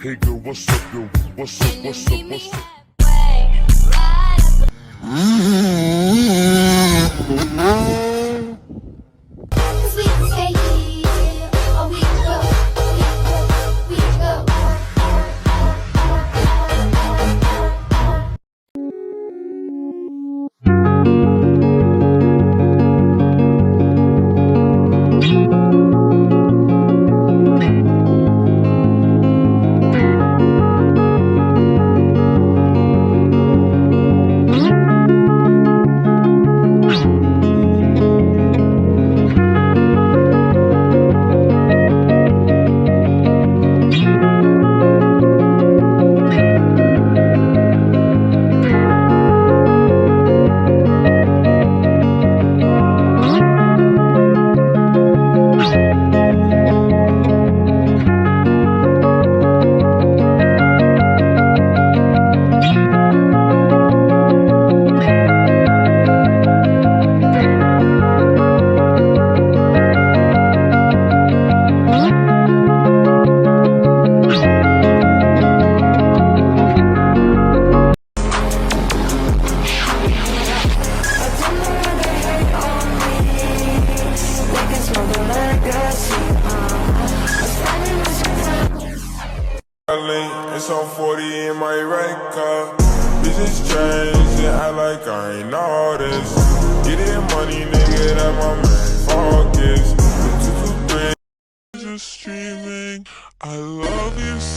Hey girl, what's up, yo? What's up, what's up, what's up? It's on 40 in my right car. Bitches change and act like I ain't all this. Getting money, nigga, that my main focus. 223. Just streaming. I love you.